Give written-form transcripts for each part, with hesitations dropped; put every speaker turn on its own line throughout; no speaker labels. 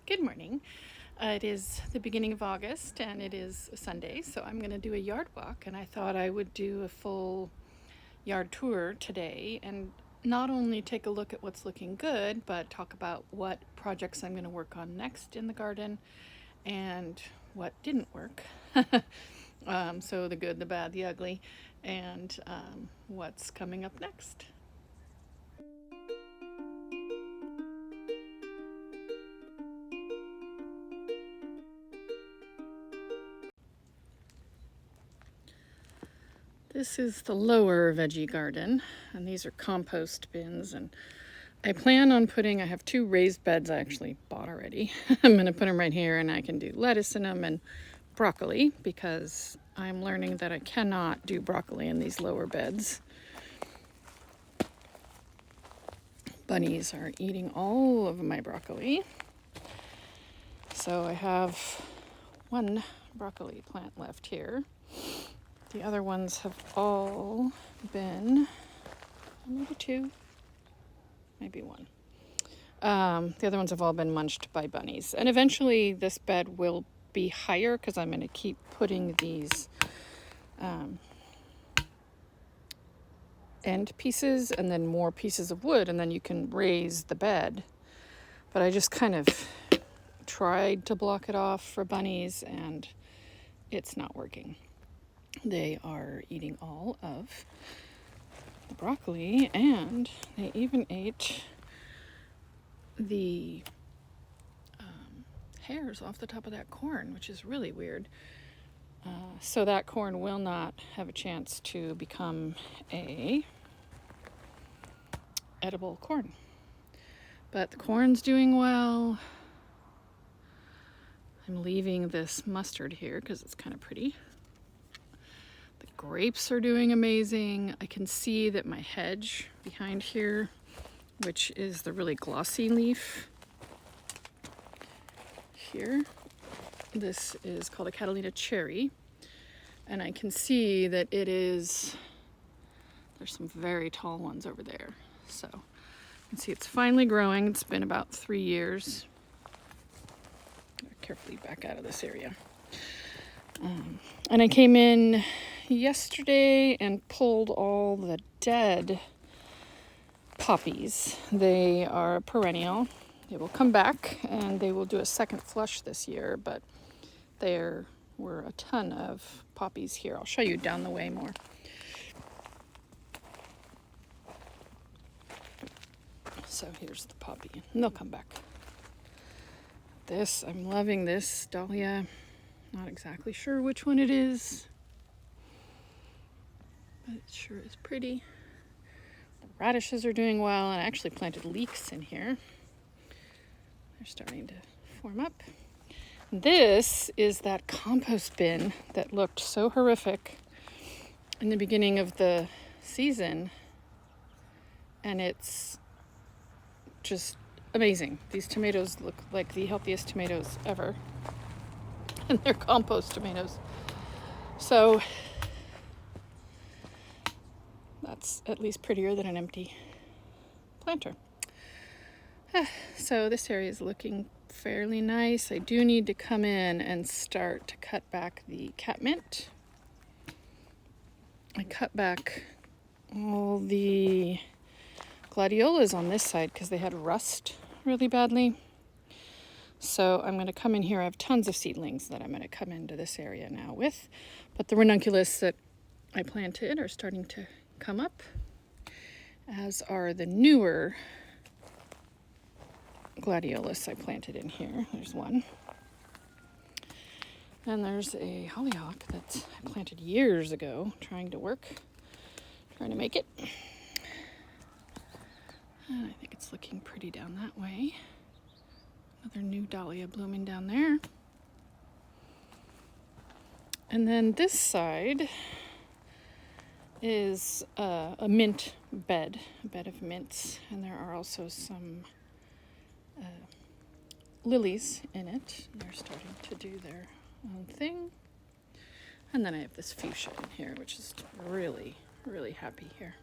Good morning. It is the beginning of August and it is Sunday, so I'm going to do a yard walk, and I thought I would do a full yard tour today and not only take a look at what's looking good, but talk about what projects I'm going to work on next in the garden and what didn't work. So the good, the bad, the ugly, and what's coming up next. This is the lower veggie garden, and these are compost bins, and I plan on I have two raised beds I actually bought already. I'm going to put them right here, and I can do lettuce in them and broccoli, because I'm learning that I cannot do broccoli in these lower beds. Bunnies are eating all of my broccoli. So I have one broccoli plant left here. The other ones have all been, maybe two, maybe one. The other ones have all been munched by bunnies. And eventually this bed will be higher because I'm going to keep putting these end pieces and then more pieces of wood, and then you can raise the bed. But I just kind of tried to block it off for bunnies, and it's not working. They are eating all of the broccoli, and they even ate the hairs off the top of that corn, which is really weird. So that corn will not have a chance to become a edible corn. But the corn's doing well. I'm leaving this mustard here because it's kind of pretty. The grapes are doing amazing. I can see that my hedge behind here, which is the really glossy leaf here, this is called a Catalina cherry, and I can see that there's some very tall ones over there. So you can see it's finally growing. It's been about 3 years. Carefully back out of this area. And I came in yesterday and pulled all the dead poppies. They are perennial. They will come back and they will do a second flush this year, but there were a ton of poppies here. I'll show you down the way more. So here's the poppy, and they'll come back. I'm loving this dahlia. Not exactly sure which one it is, but it sure is pretty. The radishes are doing well, and I actually planted leeks in here. They're starting to form up. This is that compost bin that looked so horrific in the beginning of the season, and it's just amazing. These tomatoes look like the healthiest tomatoes ever. And they're compost tomatoes. So that's at least prettier than an empty planter. So this area is looking fairly nice. I do need to come in and start to cut back the catmint. I cut back all the gladiolas on this side because they had rust really badly. So I'm going to come in here. I have tons of seedlings that I'm going to come into this area now with. But the ranunculus that I planted are starting to come up, as are the newer gladiolus I planted in here. There's one. And there's a hollyhock that I planted years ago, trying to make it. And I think it's looking pretty down that way. Another new dahlia blooming down there. And then this side is a mint bed, a bed of mints. And there are also some lilies in it. They're starting to do their own thing. And then I have this fuchsia in here, which is really, really happy here.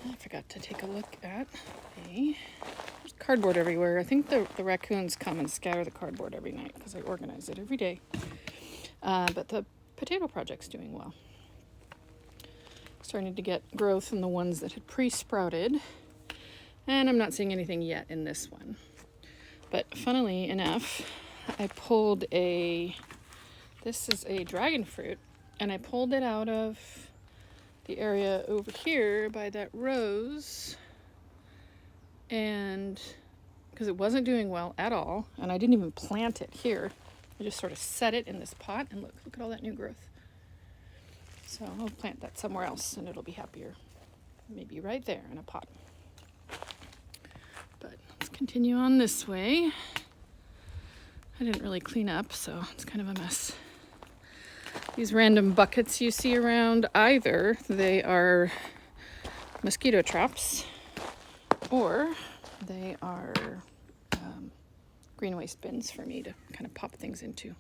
I forgot to take a look at there's cardboard everywhere. I think the raccoons come and scatter the cardboard every night because I organize it every day. But the potato project's doing well. Starting to get growth in the ones that had pre-sprouted. And I'm not seeing anything yet in this one. But funnily enough, I pulled this is a dragon fruit, and I pulled it out of the area over here by that rose, and because it wasn't doing well at all, and I didn't even plant it here. I just sort of set it in this pot, and look at all that new growth. So I'll plant that somewhere else, and it'll be happier. Maybe right there in a pot. But let's continue on this way. I didn't really clean up, so it's kind of a mess. These random buckets you see around, either they are mosquito traps or they are green waste bins for me to kind of pop things into.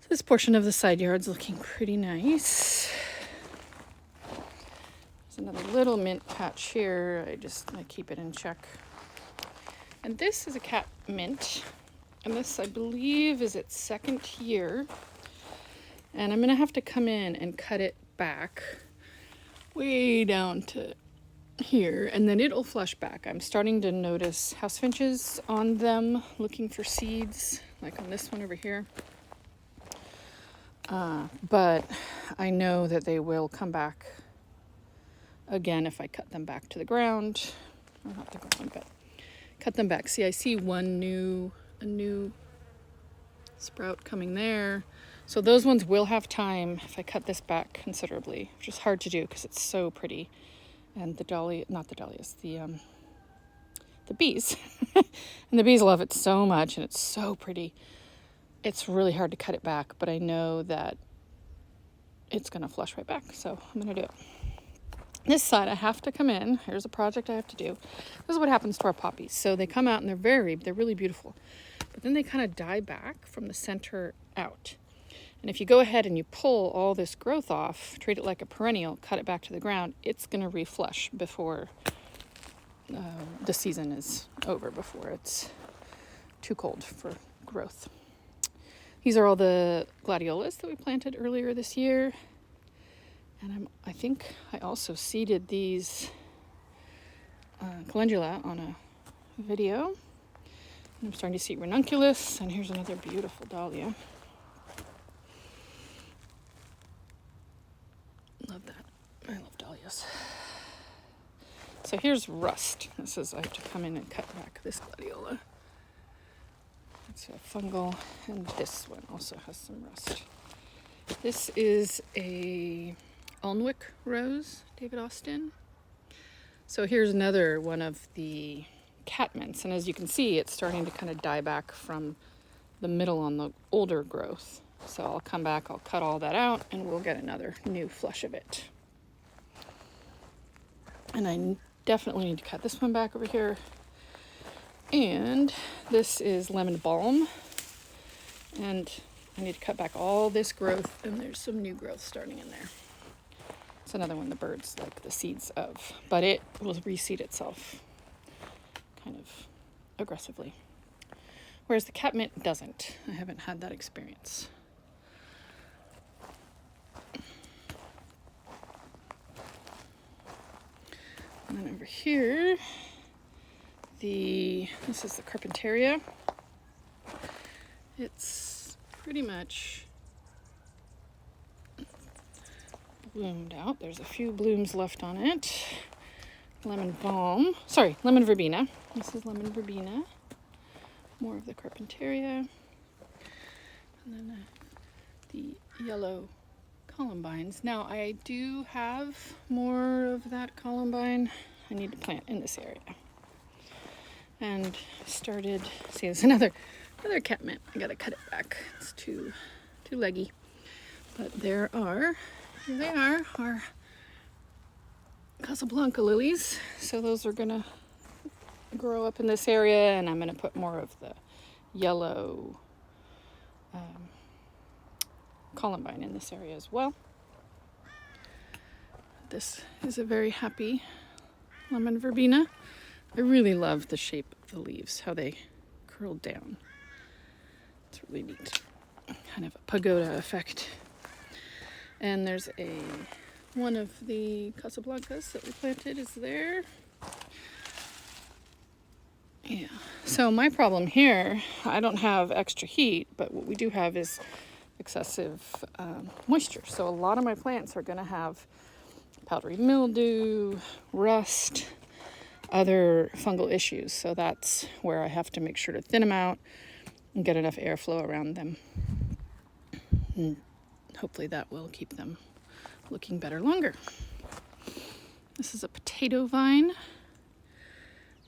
So this portion of the side yard's looking pretty nice. There's another little mint patch here. I keep it in check. And this is a cat mint. And this, I believe, is its second year. And I'm going to have to come in and cut it back way down to here. And then it'll flush back. I'm starting to notice house finches on them looking for seeds, like on this one over here. But I know that they will come back again if I cut them back to the ground. Or not the ground, but cut them back. See, I see a new sprout coming there. So those ones will have time if I cut this back considerably, which is hard to do because it's so pretty. And the bees. And the bees love it so much, and it's so pretty. It's really hard to cut it back, but I know that it's going to flush right back, so I'm going to do it. This side, I have to come in. Here's a project I have to do. This is what happens to our poppies. So they come out and they're really beautiful. But then they kind of die back from the center out. And if you go ahead and you pull all this growth off, treat it like a perennial, cut it back to the ground, it's going to reflush before the season is over, before it's too cold for growth. These are all the gladiolas that we planted earlier this year. And I think I also seeded these calendula on a video. And I'm starting to see ranunculus, and here's another beautiful dahlia. Love that. I love dahlias. So here's rust. This is, I have to come in and cut back this gladiola. It's a fungal, and this one also has some rust. This is a Alnwick rose, David Austin. So here's another one of the cat mints, and as you can see, it's starting to kind of die back from the middle on the older growth. So I'll come back, I'll cut all that out, and we'll get another new flush of it. And I definitely need to cut this one back over here. And this is lemon balm, and I need to cut back all this growth, and there's some new growth starting in there. It's another one the birds like the seeds of, but it will reseed itself kind of aggressively. Whereas the cat mint doesn't. I haven't had that experience. And then over here, this is the Carpentaria. It's pretty much bloomed out. There's a few blooms left on it. Lemon verbena. This is lemon verbena. More of the Carpentaria. And then the yellow columbines. Now I do have more of that columbine. I need to plant in this area. And started, see, there's another cat mint. I gotta cut it back. It's too leggy. But here they are, our Casablanca lilies. So those are gonna grow up in this area, and I'm gonna put more of the yellow columbine in this area as well. this is a very happy lemon verbena. I really love the shape of the leaves, how they curl down. It's really neat. Kind of a pagoda effect. And there's one of the Casablancas that we planted is there. Yeah. So my problem here, I don't have extra heat, but what we do have is excessive moisture. So a lot of my plants are going to have powdery mildew, rust, other fungal issues. So that's where I have to make sure to thin them out and get enough airflow around them. And hopefully that will keep them looking better longer. This is a potato vine.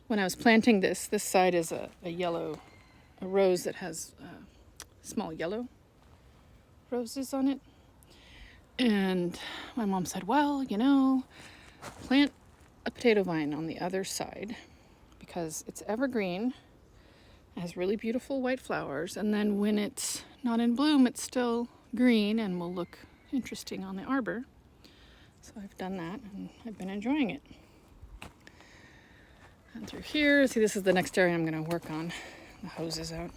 When I was planting this side is a rose that has small yellow roses on it. And my mom said, well, plant a potato vine on the other side because it's evergreen, it has really beautiful white flowers, and then when it's not in bloom, it's still green and will look interesting on the arbor. So I've done that and I've been enjoying it. And through here, see, this is the next area I'm going to work on. The hose is out.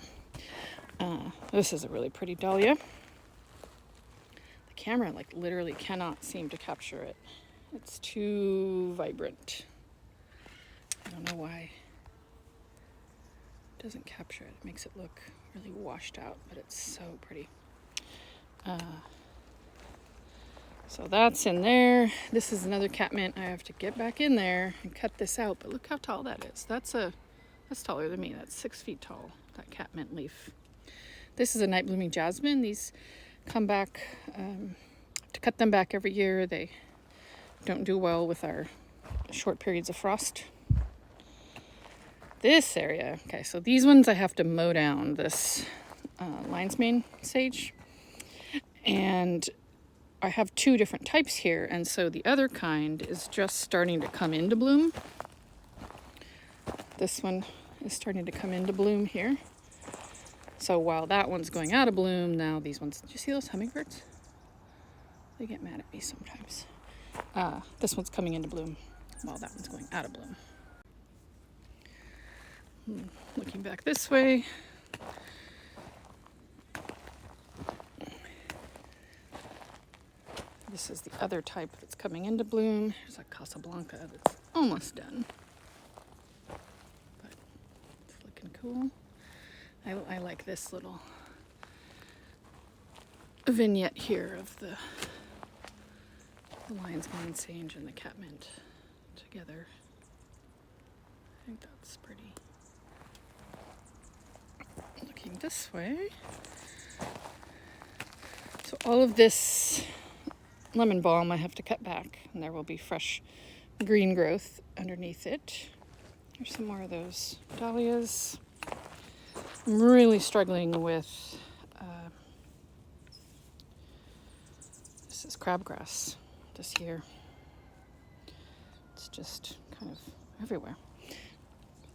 This is a really pretty dahlia. The camera literally cannot seem to capture it. It's too vibrant. I don't know why. It doesn't capture it. It makes it look really washed out, but it's so pretty. So that's in there. This is another catmint. I have to get back in there and cut this out, but look how tall that is. That's taller than me. That's 6 feet tall, that catmint leaf. This is a night blooming jasmine. These come back, to cut them back every year. They don't do well with our short periods of frost. This area, okay, so these ones I have to mow down, this lion's mane sage. And I have 2 different types here, and so the other kind is just starting to come into bloom. This one is starting to come into bloom here. So while that one's going out of bloom, now these ones, do you see those hummingbirds? They get mad at me sometimes. This one's coming into bloom while that one's going out of bloom. Looking back this way, this is the other type that's coming into bloom. There's a Casablanca that's almost done. But it's looking cool. I like this little vignette here of the lion's mane sage and the catmint together. I think that's pretty. Looking this way. So all of this lemon balm I have to cut back, and there will be fresh green growth underneath it. Here's some more of those dahlias. I'm really struggling with this is crabgrass this year. It's just kind of everywhere.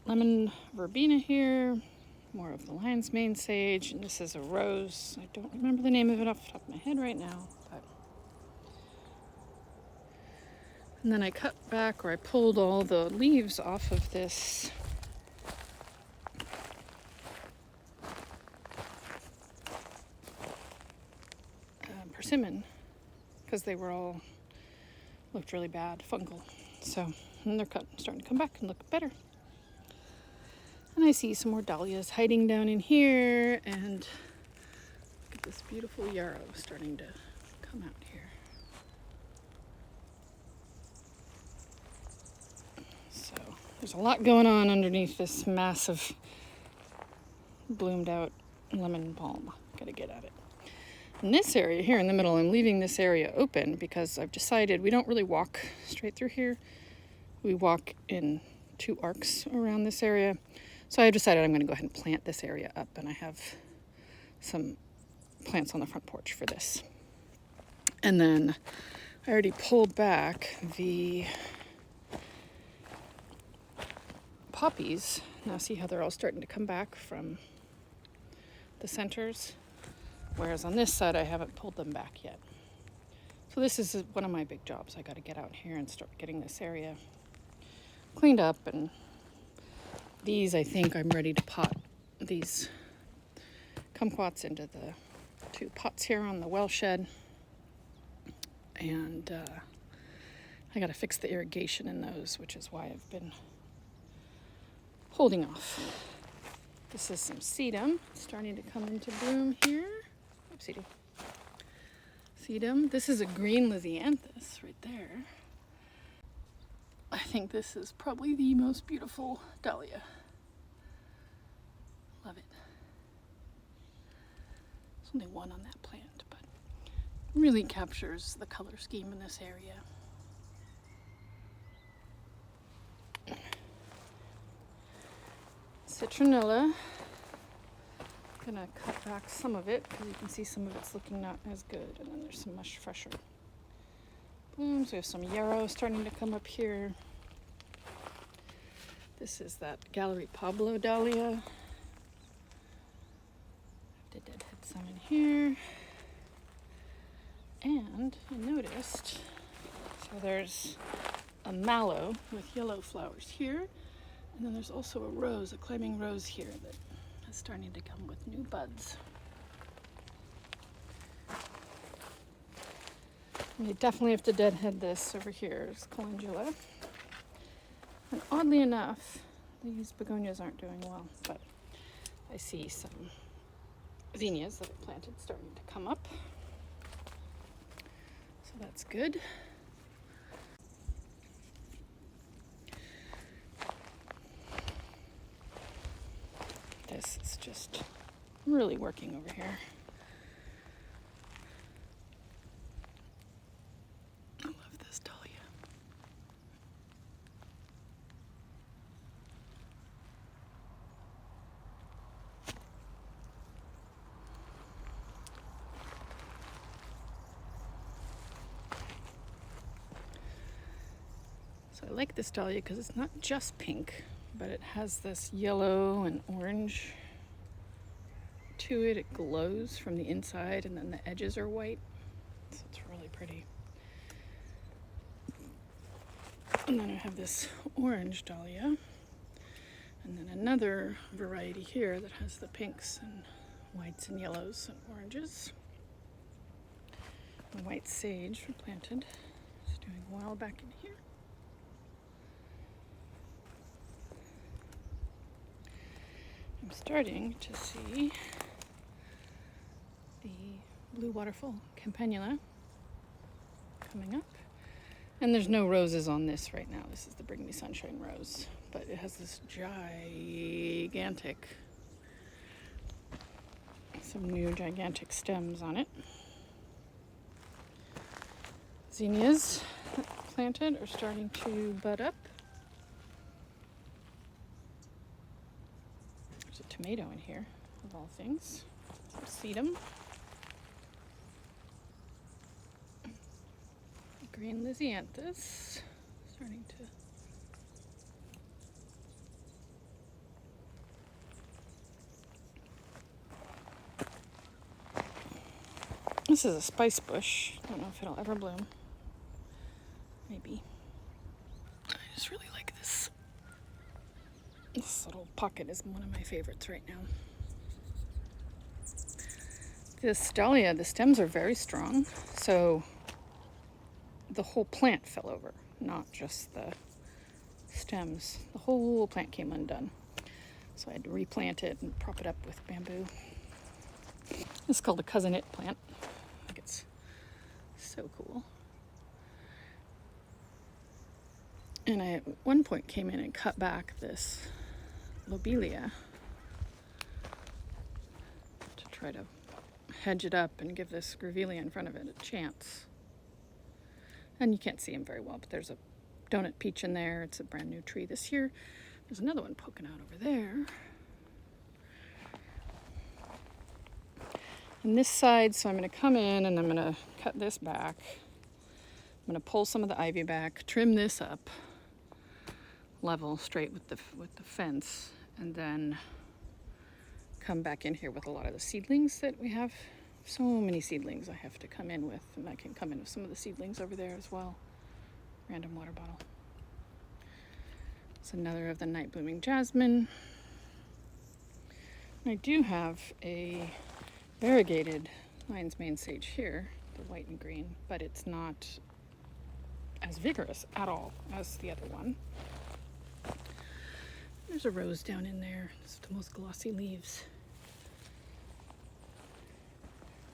Lemon verbena here, more of the lion's mane sage, and this is a rose. I don't remember the name of it off the top of my head right now, but and then I cut back, or I pulled all the leaves off of this persimmon because they were all looked really bad, fungal. So, and they're starting to come back and look better. And I see some more dahlias hiding down in here, and look at this beautiful yarrow starting to come out here. So there's a lot going on underneath this massive bloomed out lemon balm. Gotta get at it. In this area here in the middle, I'm leaving this area open because I've decided we don't really walk straight through here. We walk in 2 arcs around this area. So I've decided I'm going to go ahead and plant this area up, and I have some plants on the front porch for this. And then I already pulled back the poppies. Now see how they're all starting to come back from the centers? Whereas on this side, I haven't pulled them back yet. So this is one of my big jobs. I got to get out here and start getting this area cleaned up. And these, I think I'm ready to pot these kumquats into the 2 pots here on the well shed. And I got to fix the irrigation in those, which is why I've been holding off. This is some sedum starting to come into bloom here. Oopsie. Sedum. This is a green lisianthus right there. I think this is probably the most beautiful dahlia. Love it. There's only one on that plant, but really captures the color scheme in this area. Citronella. Gonna cut back some of it because you can see some of it's looking not as good, and then there's some much fresher blooms. We have some yarrow starting to come up here. This is that Gallery Pablo dahlia. I have to deadhead some in here. And I noticed, so there's a mallow with yellow flowers here, and then there's also a rose, a climbing rose here that is starting to come with new buds. And you definitely have to deadhead this over here. It's calendula. And oddly enough, these begonias aren't doing well, but I see some zinnias that I planted starting to come up. So that's good. This is just really working over here. I love this dahlia. So I like this dahlia because it's not just pink, but it has this yellow and orange to it. It glows from the inside, and then the edges are white, so it's really pretty. And then I have this orange dahlia, and then another variety here that has the pinks and whites and yellows and oranges. The white sage we planted. It's doing well back in here. I'm starting to see the blue waterfall campanula coming up. And there's no roses on this right now. This is the Bring Me Sunshine rose, but it has this gigantic, some new gigantic stems on it. Zinnias planted are starting to bud up. There's a tomato in here, of all things. Some sedum. Green lisianthus starting to this is a spice bush. I don't know if it'll ever bloom. Maybe. I just really like this. This little pocket is one of my favorites right now. This dahlia, the stems are very strong, so the whole plant fell over, not just the stems. The whole plant came undone. So I had to replant it and prop it up with bamboo. This is called a cousin-it plant. I think it's so cool. And I at one point came in and cut back this lobelia to try to hedge it up and give this grevillea in front of it a chance. And you can't see them very well, but there's a donut peach in there. It's a brand new tree this year. There's another one poking out over there. And this side, so I'm going to come in and I'm going to cut this back. I'm going to pull some of the ivy back, trim this up level straight with the fence, and then come back in here with a lot of the seedlings that we have So many seedlings I have to come in with, and I can come in with some of the seedlings over there as well. Random water bottle. It's another of the night blooming jasmine. I do have a variegated lion's mane sage here, the white and green, but it's not as vigorous at all as the other one. There's a rose down in there. It's the most glossy leaves.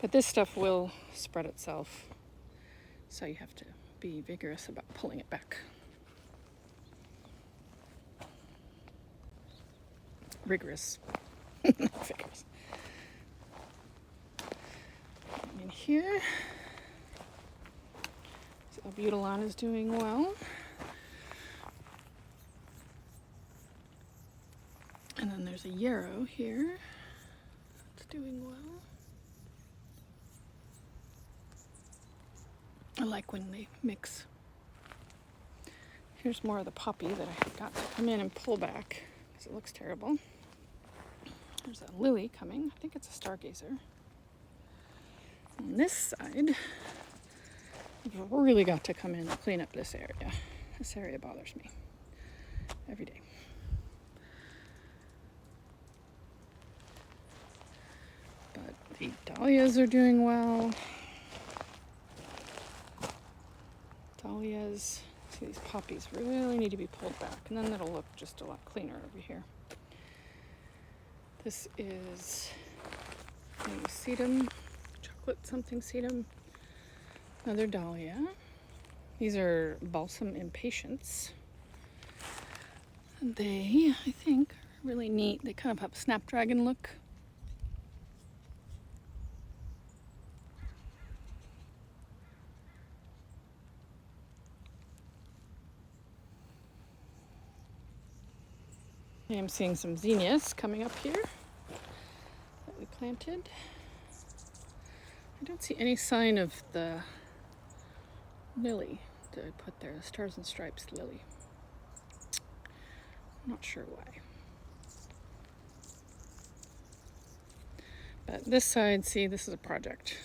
But this stuff will spread itself, so you have to be vigorous about pulling it back. Rigorous. Vigorous. In here, so Albutilon is doing well. And then there's a yarrow here. It's doing well. I like when they mix. Here's more of the poppy that I got to come in and pull back because it looks terrible. There's a lily coming. I think it's a stargazer. On this side, I've really got to come in and clean up this area. This area bothers me every day. But the dahlias are doing well. Dahlias, see, these poppies really need to be pulled back, and then it'll look just a lot cleaner over here. This is a sedum, chocolate something sedum, another dahlia. These are balsam impatiens. And they, I think, are really neat. They kind of have a snapdragon look. I am seeing some zinnias coming up here that we planted. I don't see any sign of the lily that I put there, the Stars and Stripes lily. I'm not sure why. But this side, see, this is a project.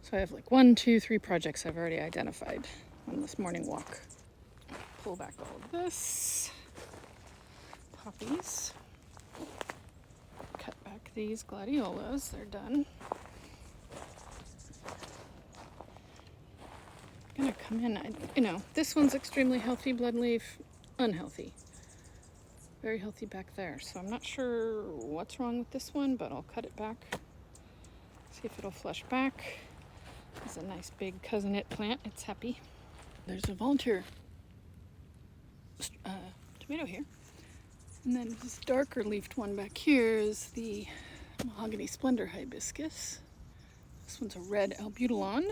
So I have like 1, 2, 3 projects I've already identified on this morning walk. Pull back all of this. Poppies. Cut back these gladiolas, they're done. I'm gonna come in, this one's extremely healthy, blood leaf, unhealthy. Very healthy back there. So I'm not sure what's wrong with this one, but I'll cut it back. See if it'll flush back. It's a nice big cousin-it plant, it's happy. There's a volunteer tomato here. And then this darker leafed one back here is the mahogany splendor hibiscus. This one's a red albutilon.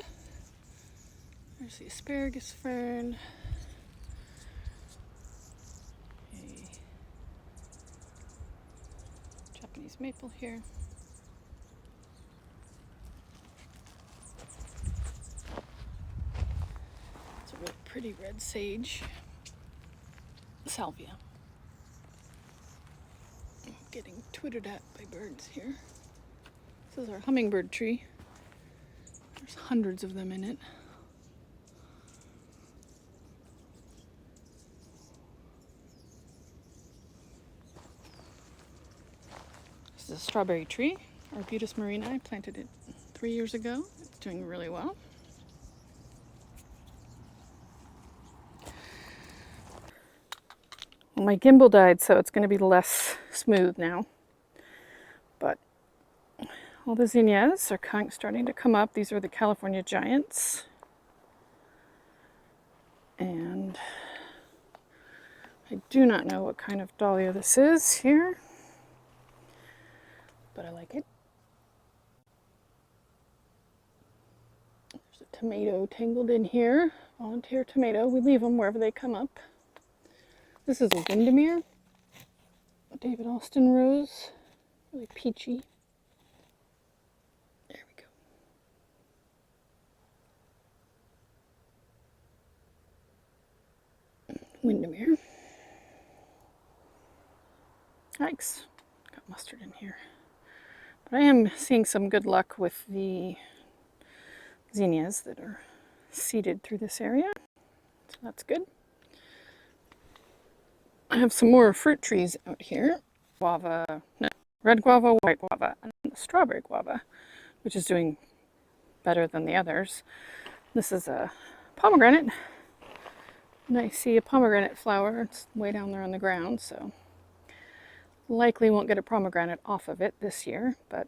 There's the asparagus fern. A Japanese maple here. It's a really pretty red sage. Salvia. Getting twittered at by birds here. This is our hummingbird tree. There's hundreds of them in it. This is a strawberry tree, Arbutus marina. I planted it 3 years ago. It's doing really well. Well, my gimbal died, so it's going to be less smooth now. But all the zinnias are starting to come up. These are the California Giants. And I do not know what kind of dahlia this is here, but I like it. There's a tomato tangled in here. Volunteer tomato. We leave them wherever they come up. This is a Windermere, a David Austin rose, really peachy. There we go. Windermere. Yikes, got mustard in here. But I am seeing some good luck with the zinnias that are seeded through this area, so that's good. I have some more fruit trees out here. Guava, no, red guava, white guava, and the strawberry guava, which is doing better than the others. This is a pomegranate, and I see a pomegranate flower. It's way down there on the ground, so likely won't get a pomegranate off of it this year, but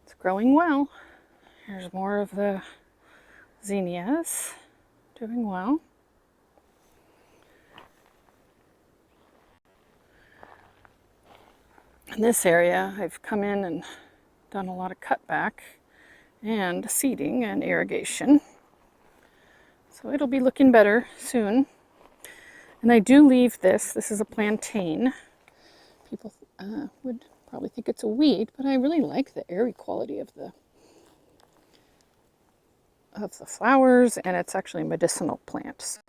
it's growing well. Here's more of the zinnias doing well. In this area, I've come in and done a lot of cutback and seeding and irrigation. So it'll be looking better soon. And I do leave this. This is a plantain. People would probably think it's a weed, but I really like the airy quality of the flowers, and it's actually a medicinal plant, so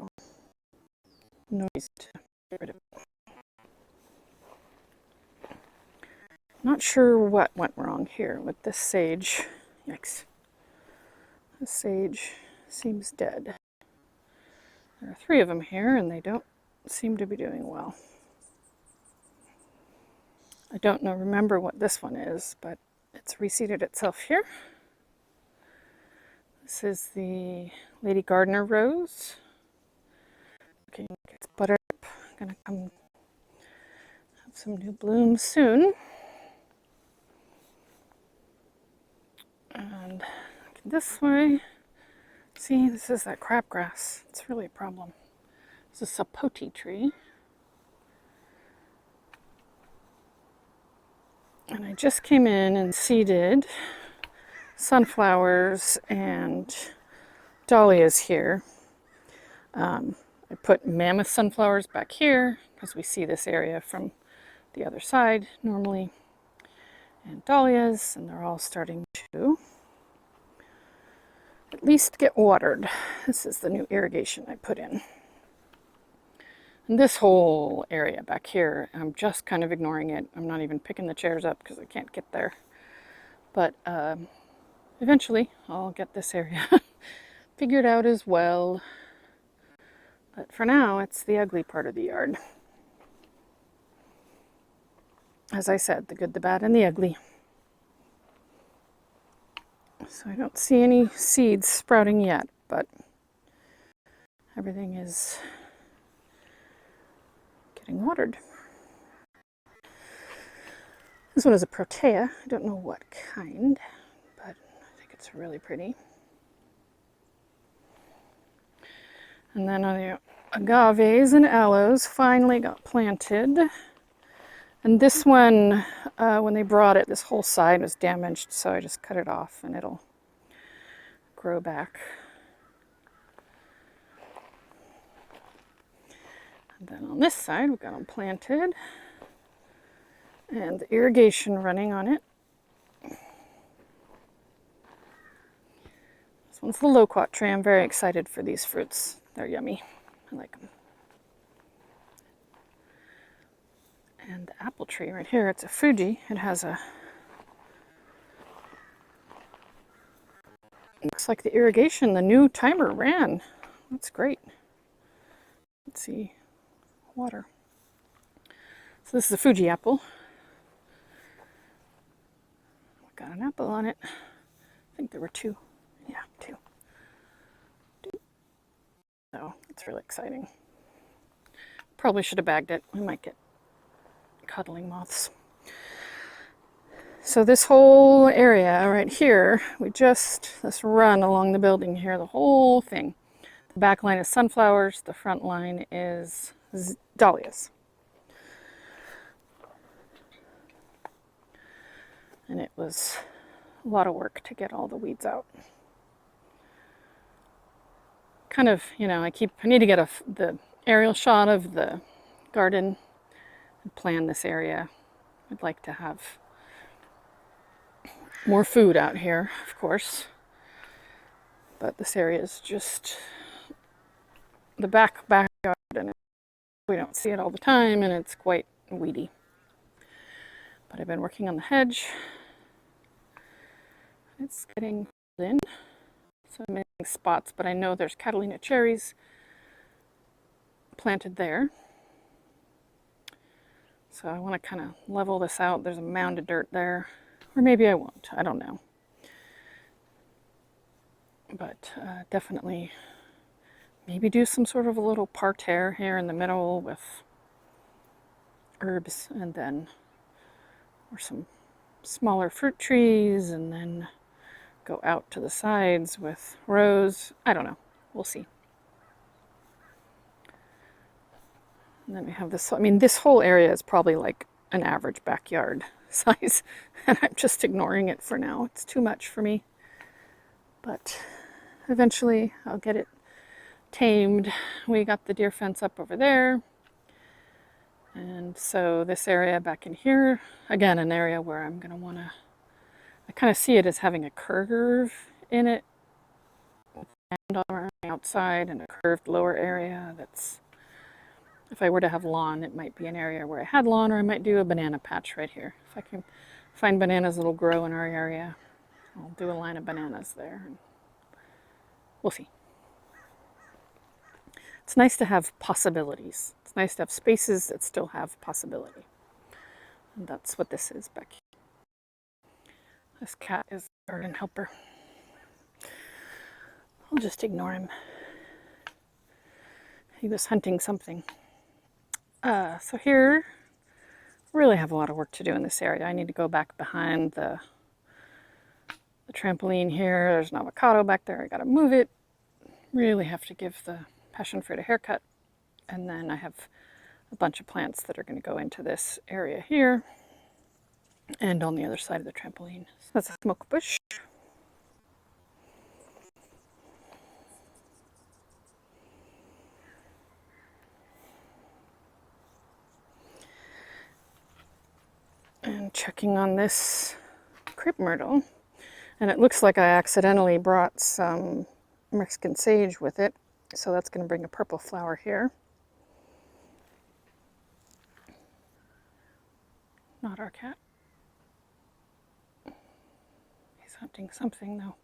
no reason to get rid of it. Not sure what went wrong here with this sage. Yikes. The sage seems dead. There are 3 of them here, and they don't seem to be doing well. I don't remember what this one is, but it's reseeded itself here. This is the Lady Gardener rose. Okay, it's buttered up. Gonna come have some new blooms soon. And this way, see, this is that crabgrass. It's really a problem. It's a sapote tree. And I just came in and seeded sunflowers and dahlias here. I put mammoth sunflowers back here because we see this area from the other side normally. And dahlias, and they're all starting to at least get watered. This is the new irrigation I put in. And this whole area back here, I'm just kind of ignoring it. I'm not even picking the chairs up because I can't get there. But eventually I'll get this area figured out as well. But for now, it's the ugly part of the yard. As I said, the good, the bad, and the ugly. So I don't see any seeds sprouting yet, but everything is getting watered. This one is a protea. I don't know what kind, but I think it's really pretty. And then the agaves and aloes finally got planted. And this one, when they brought it, this whole side was damaged, so I just cut it off and it'll grow back. And then on this side, we've got them planted and the irrigation running on it. This one's the loquat tree. I'm very excited for these fruits. They're yummy. I like them. And the apple tree right here, it's a Fuji. It has a, looks like the irrigation, the new timer ran. That's great. Let's see, water. So this is a Fuji apple. Got an apple on it. I think there were 2. Yeah, 2. So it's really exciting. Probably should have bagged it. We might get cuddling moths. So this whole area right here, this run along the building here, the whole thing. The back line is sunflowers, the front line is dahlias. And it was a lot of work to get all the weeds out. Kind of, I need to get the aerial shot of the garden and plan this area. I'd like to have more food out here, of course. But this area is just the backyard, and we don't see it all the time, and it's quite weedy. But I've been working on the hedge. It's getting in. So I'm making spots, but I know there's Catalina cherries planted there. So I want to kind of level this out. There's a mound of dirt there. Or maybe I won't. I don't know. But definitely maybe do some sort of a little parterre here in the middle with herbs, and then or some smaller fruit trees, and then go out to the sides with rows. I don't know. We'll see. And then we have this. I mean, this whole area is probably like an average backyard size, and I'm just ignoring it for now. It's too much for me. But eventually I'll get it tamed. We got the deer fence up over there. And so this area back in here, again, an area where I'm going to want to, I kind of see it as having a curve in it, and on the outside, and a curved lower area that's, if I were to have lawn, it might be an area where I had lawn, or I might do a banana patch right here. If I can find bananas that'll grow in our area, I'll do a line of bananas there. We'll see. It's nice to have possibilities. It's nice to have spaces that still have possibility. And that's what this is back here. This cat is a garden helper. I'll just ignore him. He was hunting something. So here, really have a lot of work to do in this area. I need to go back behind the trampoline here. There's an avocado back there. I gotta move it. Really have to give the passion fruit a haircut. And then I have a bunch of plants that are going to go into this area here and on the other side of the trampoline. So that's a smoke bush. And checking on this crepe myrtle. And it looks like I accidentally brought some Mexican sage with it. So that's going to bring a purple flower here. Not our cat. He's hunting something though.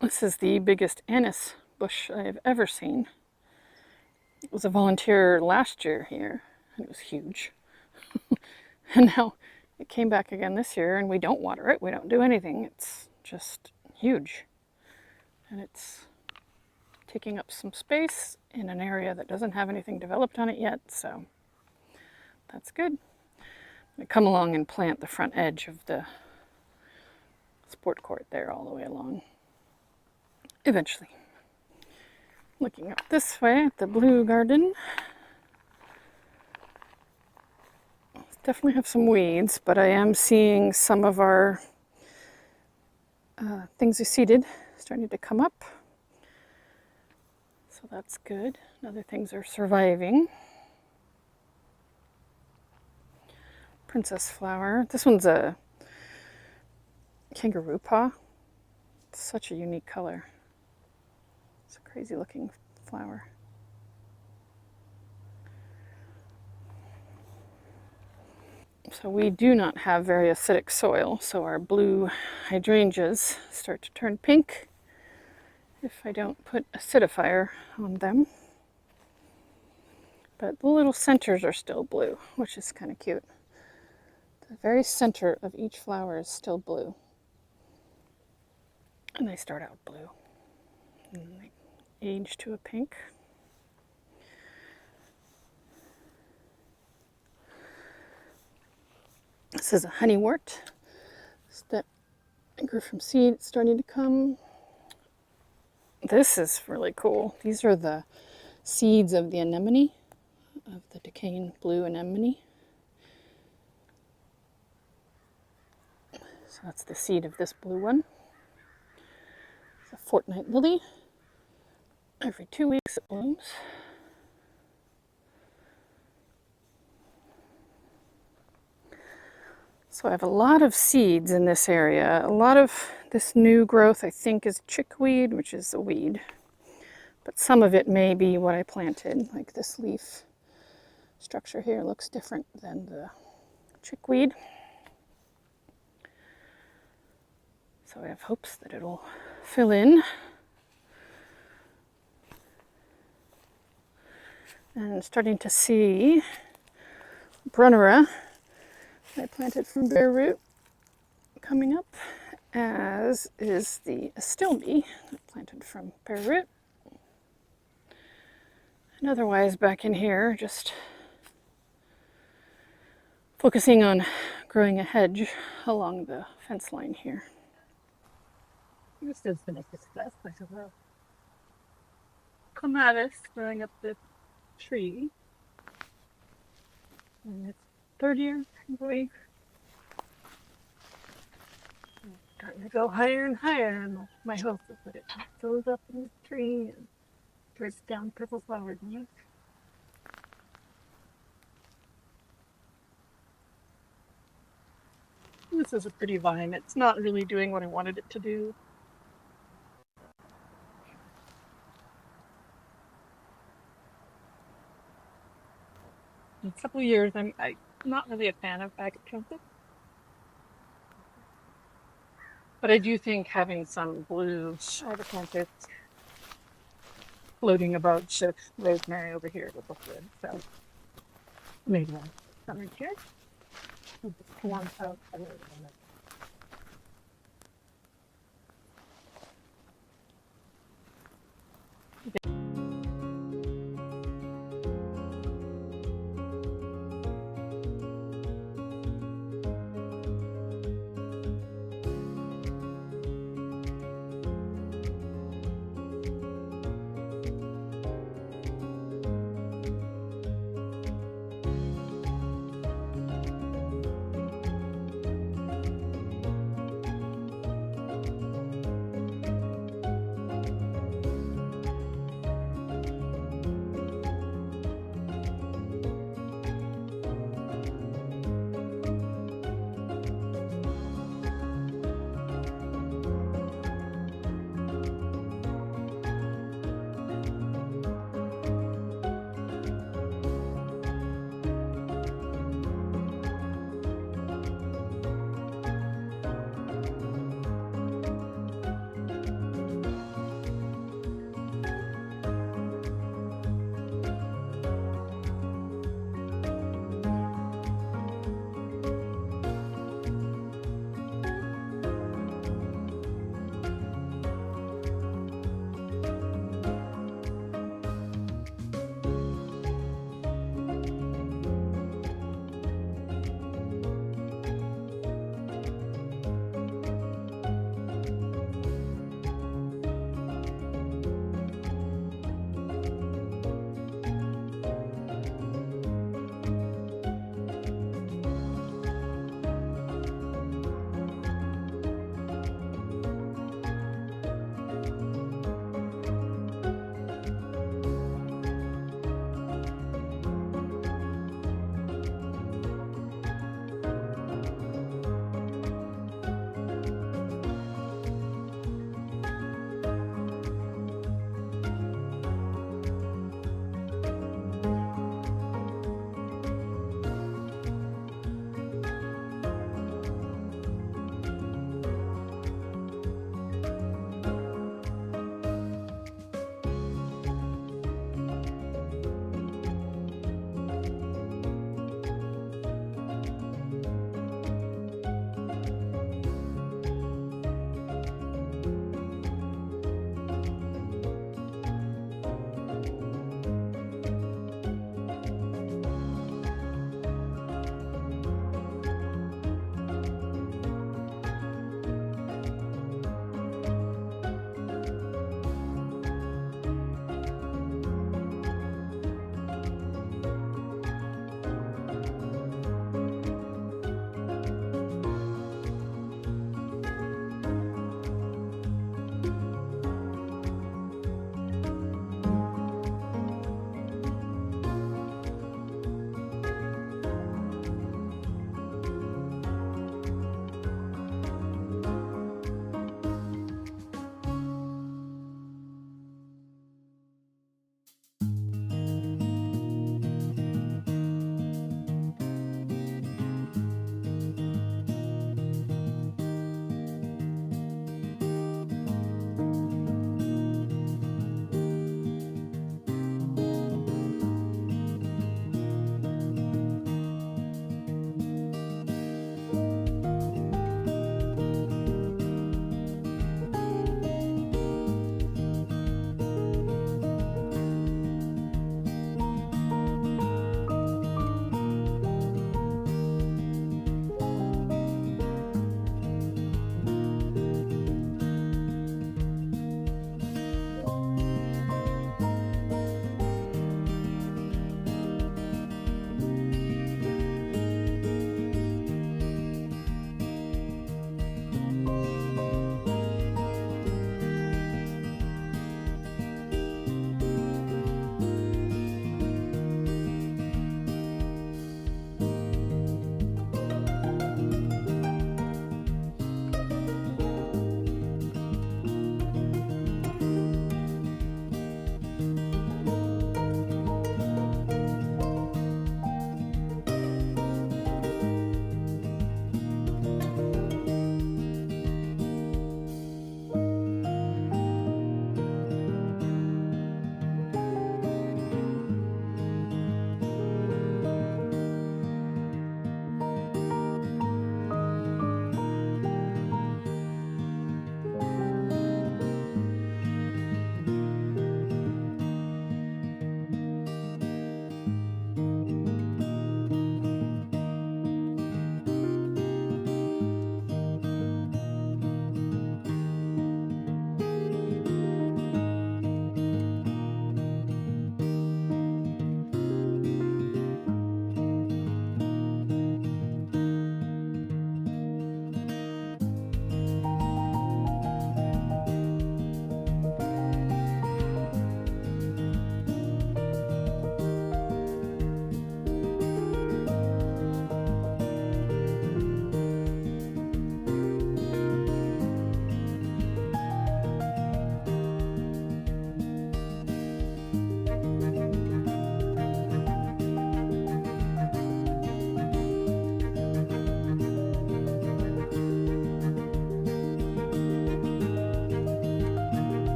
This is the biggest anise bush I've ever seen. It was a volunteer last year here, and it was huge. And now it came back again this year, and we don't water it. We don't do anything. It's just huge. And it's taking up some space in an area that doesn't have anything developed on it yet, so that's good. I come along and plant the front edge of the sport court there all the way along. Eventually. Looking up this way at the blue garden. Definitely have some weeds, but I am seeing some of our things we seeded starting to come up. So that's good. Other things are surviving. Princess flower. This one's a kangaroo paw. It's such a unique color. It's a crazy looking flower. So we do not have very acidic soil, so our blue hydrangeas start to turn pink if I don't put acidifier on them. But the little centers are still blue, which is kind of cute. The very center of each flower is still blue. And they start out blue. And they age to a pink. This is a honeywort that grew from seed. It's starting to come. This is really cool. These are the seeds of the anemone, of the decaying blue anemone. So that's the seed of this blue one. It's a fortnight lily. Every 2 weeks it blooms. So I have a lot of seeds in this area. A lot of this new growth I think is chickweed, which is a weed. But some of it may be what I planted, like this leaf structure here looks different than the chickweed. So I have hopes that it'll fill in. And starting to see Brunnera that I planted from bare root coming up, as is the Astilbe planted from bare root. And otherwise back in here, just focusing on growing a hedge along the fence line here.
This is the next class, I suppose. Clematis growing up the tree. And it's third year, I believe. Starting to go higher and higher, and my hope is that it goes up in the tree and drips down purple flowered leaves. This is a pretty vine. It's not really doing what I wanted it to do. In a couple of years, I'm not really a fan of agate trumpet. But I do think having some blue agapanthus floating above should rosemary over here would look good. So maybe some right here. One out.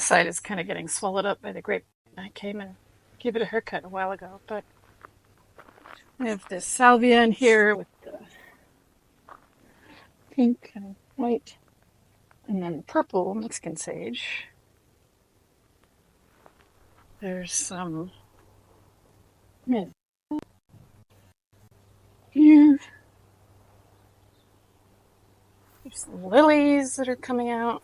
side is kind of getting swallowed up by the grape. I came and gave it a haircut a while ago, but I have this salvia in here with the pink and white, and then purple Mexican sage. There's some mint here. There's some lilies that are coming out.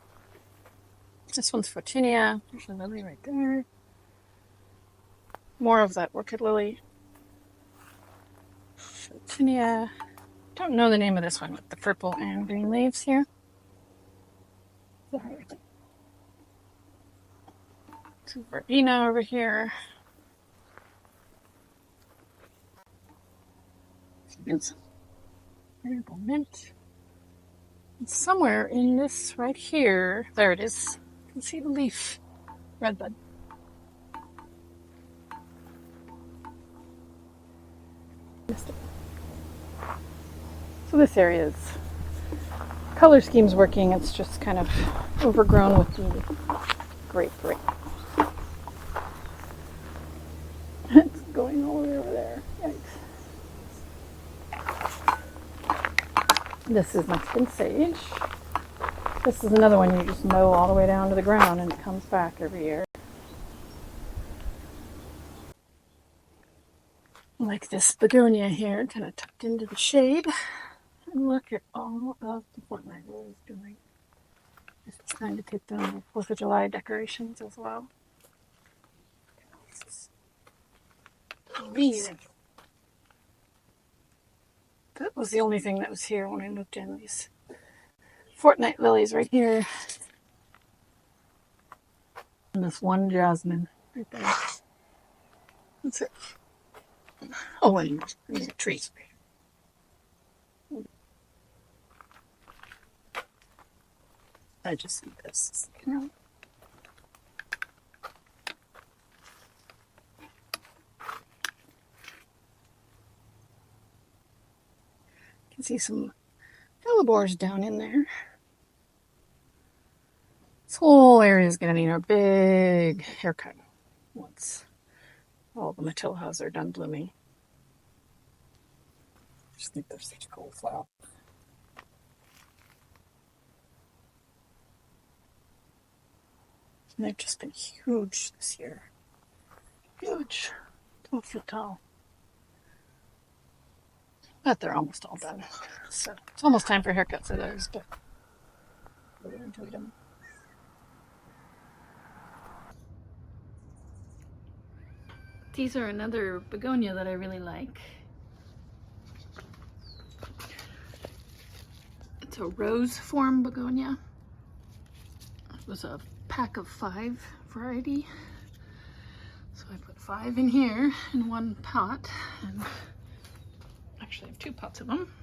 This one's Photinia. There's a lily right there. More of that orchid lily. Photinia. Don't know the name of this one with the purple and green leaves here. Some verbena over here. And some variable mint. And somewhere in this right here, there it is. You can see the leaf. Redbud. So this area is color scheme's working. It's just kind of overgrown with the grape. It's going all the way over there. Yikes. This is Mexican sage. This is another one you just mow all the way down to the ground and it comes back every year. Like this begonia here, kind of tucked into the shade. And look at all of the fortnight lilies doing. It's time to take down the 4th of July decorations as well. This is amazing. That was the only thing that was here when I moved in. These fortnight lilies right here. And this one jasmine right there. That's it. Oh, and the trees. I just see this. You can see some hellebores down in there. This whole area is going to need a big haircut once all the matillahas are done blooming. I just think they're such a cool flower. And they've just been huge this year. Huge. 12 feet tall. But they're almost all done. So it's almost time for haircuts of those, but we enjoyed them. These are another begonia that I really like. It's a rose form begonia. It was a pack of 5 variety. So I put 5 in here in one pot. And actually I have 2 pots of them.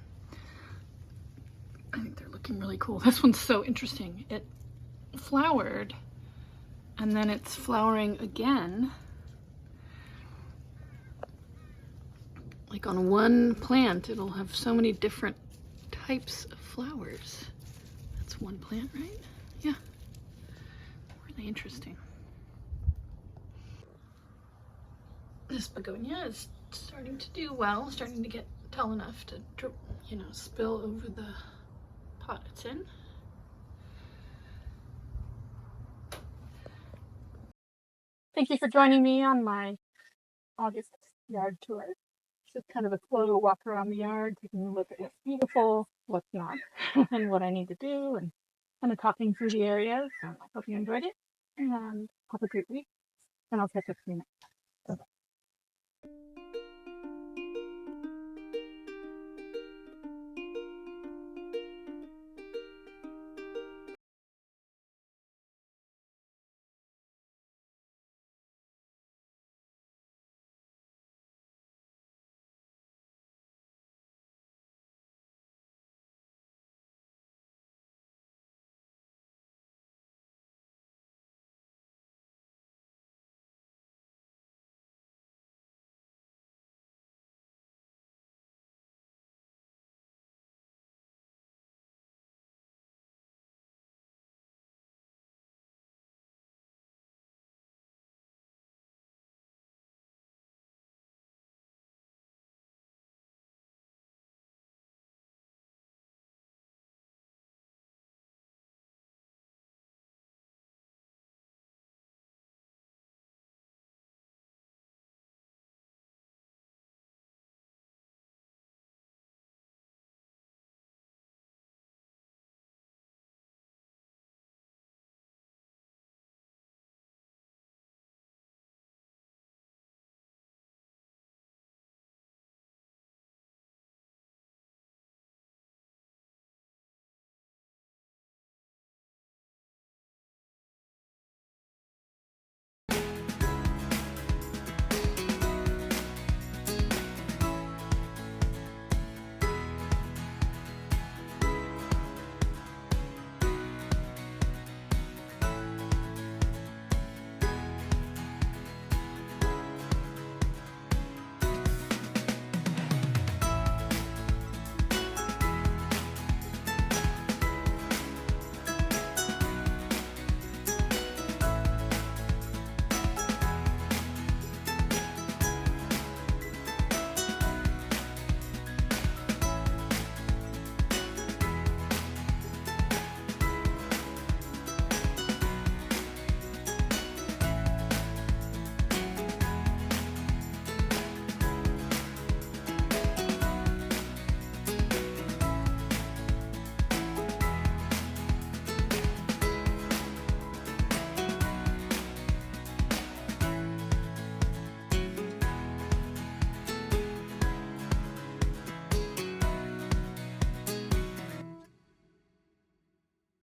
I think they're looking really cool. This one's so interesting. It flowered and then it's flowering again. Like on one plant, it'll have so many different types of flowers. That's one plant, right? Yeah. Really interesting. This begonia is starting to do well, starting to get tall enough to drip, spill over the pot it's in. Thank you for joining me on my August yard tour. Just kind of a slow walk around the yard, taking a look at what's beautiful, what's not, and what I need to do, and kind of talking through the areas. I hope you enjoyed it, and have a great week, and I'll catch up with you next.